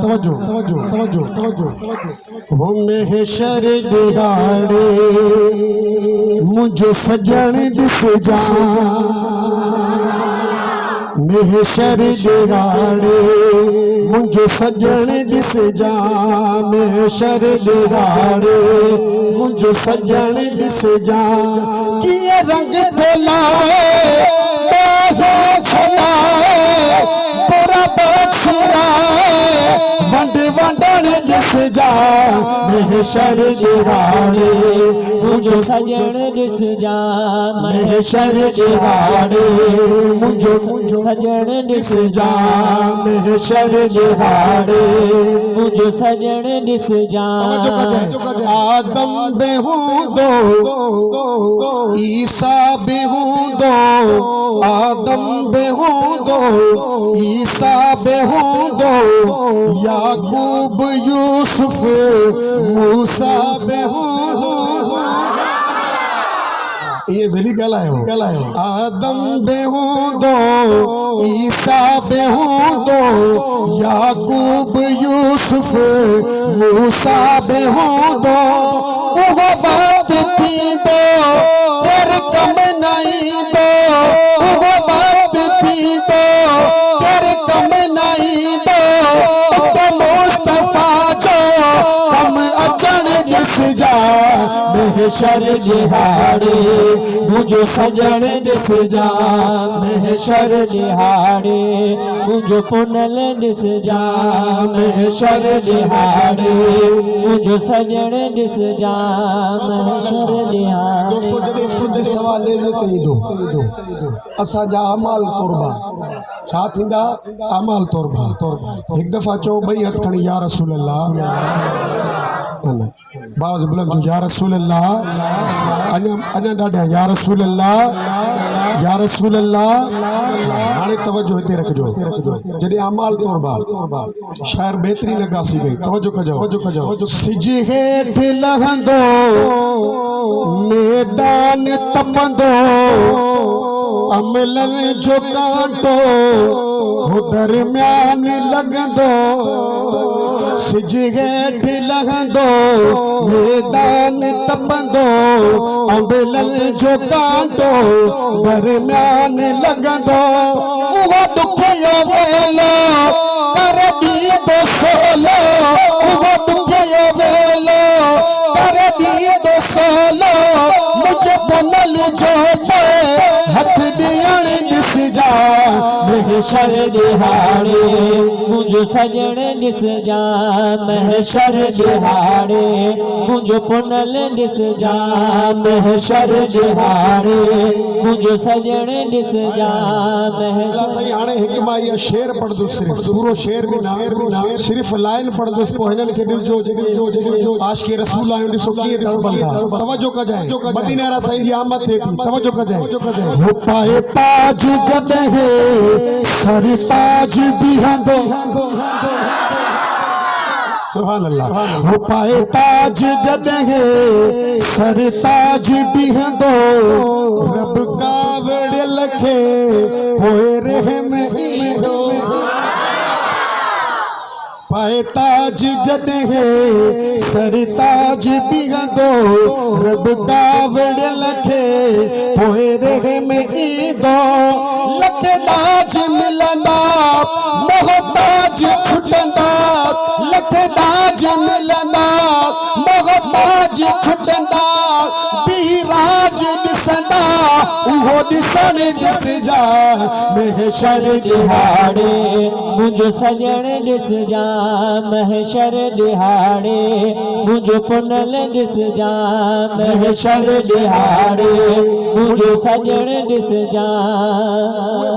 तवज्जो तवज्जो तवज्जो तवज्जो वो महशर दिहाड़े मुझे सजन दिस जा महशर दिहाड़े मुझे सजन दिस जा महशर दिहाड़े मुझे सजन दिस जा किए रंग फैलाए पूरा वंड वंडन दिस जा महशर दिहाड़े मुझे सजन दिस जा महशर दिहाड़े मुझे सजन दिस जा महशर दिहाड़े मुझे सजन दिस जा आदम बेहूदो ईसा बेहूदो आदम बेहूदो ईसा बेहूदो याकूब यूसुफ मूसा बेहूदो ये बेली गलायो आदम बेहूदो ईसा बेहूदो याकूब यूसुफ मूसा बेहूदो वो बात थी दो तेर कम नहीं दो वो बात थी दो तेर कम नहीं दो मुस्तफा जो कम अचन दिस जा महशर दिहाड़े मुझे सजन दिस जा महशर दिहाड़े मुझे पुनल दिस जा महशर दिहाड़े मुझे सजन दिस जा महशर दिहाड़े। दोस्तों जॾहिं सिंध सवाले ते ईंदो असांजा अमाल तौरबा छा थींदा अमाल तौरबा हिकु दफ़ा चओ ॿई हथ खणी या रसूल अल्लाह बाज़ बुलंद या रसूल अल्लाह अञा ॾाढा या रसूल अल्लाह हाणे तवज्जो हिते रखिजो जॾहिं अमाल तौरबा शायर बहितरीन ॻासी गई तवज्जो कजो सिज हेठि लहंदो मैदान तपंदो अमलन जो कांटो हो दरम्यान लगंदो सिज हेठि लहंदो मैदान तपंदो अमलन जो कांटो दरम्यान लगंदो उहो दुख यो वेलो कर ॾींदो सोलो उहो दुख यो वेलो कर ॾींदो सोलो मुझे पुनल जो हथ ॾियण ॾिस जा महशर दिहाड़े मुझे सजन ॾिस जा महशर दिहाड़े मुझे पुनल ॾिस जा महशर दिहाड़े मुझे सजन ॾिस जा महशर। हाणे हिकु मां इहा शेर पढ़ंदुसि सिर्फ़ पूरो शेर बि न सिर्फ़ लाइन पढ़ंदुसि पोइ हिननि खे ॾिसजो आशिक़ रसूल आहियूं ॾिसो कीअं तवज्जो कजांइ मदीना वारा साईं जी आमद थिए थी तवज्जो कजांइ हो पाए ताज जॾहिं सर ताज बीहंदो सुभान अल्लाह हो पाए ताज जॾहिं सर ताज बीहंदो रब कावड़ियल खे पोइ रहम ईंदो पाए ताज जॾहिं सर ताज बीहंदो रब कावड़ियल खे पोइ रहम ईंदो लख ताज मिलंदा मोहताज छुटंदा लख ताज मिलंदा मोहताज छुटंदा बीराज ॾिसंदा उहो ॾिसण ॾिस जा महशर दिहाड़े मुझे सजन ॾिस जा महशर दिहाड़े मुझे पुनल ॾिस जा महशर दिहाड़े मुझे सजन ॾिस जा।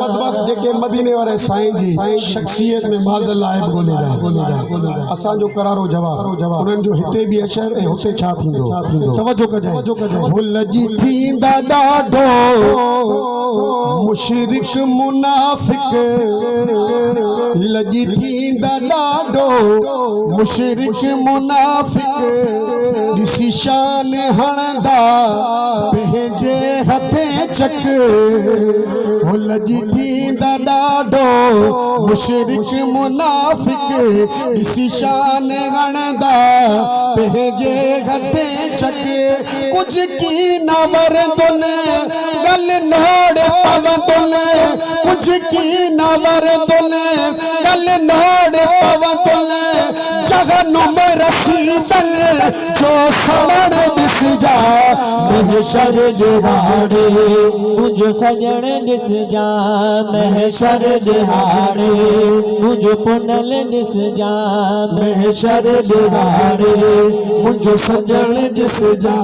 बदबख्त जेके मदीने वारे साईं जी शख्सियत में माज़ल आहे ॻोल्हींदा असांजो करारो जवाब उन्हनि जो हिते बि अशर ऐं हुते छा थींदो तवज्जो कजांइ भुल जी थींदा ॾाढो मुशरिक मुनाफिक लजी थींदा ॾाढो मुशरिक मुनाफ़िक ॾिसी शान हणंदा पंहिंजे हथे चक हो लजी थींदा ॾाढो मुशरिक मुनाफ़िक ॾिसी शान हणंदा पंहिंजे हथे चक कुझ की न वरदुनि गल नोड़ पवंदुनि कुझ की न वरदुनि गल नोड़ पवंदुनि जहनुम रसीदल जो सवण ॾिसजा महशर जे हाणे मुंहिंजो सजण ॾिसजा महशर जे हाणे मुंहिंजो पुनल ॾिसजा महशर जे हाणे मुंहिंजो सजण ॾिसजा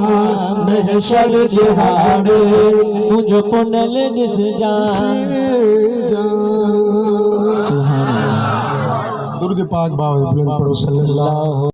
महशर जे हाणे मुंहिंजो पुनल ॾिसजा दुरूद पाक बाबा पढ़ो सल्लल्लाहु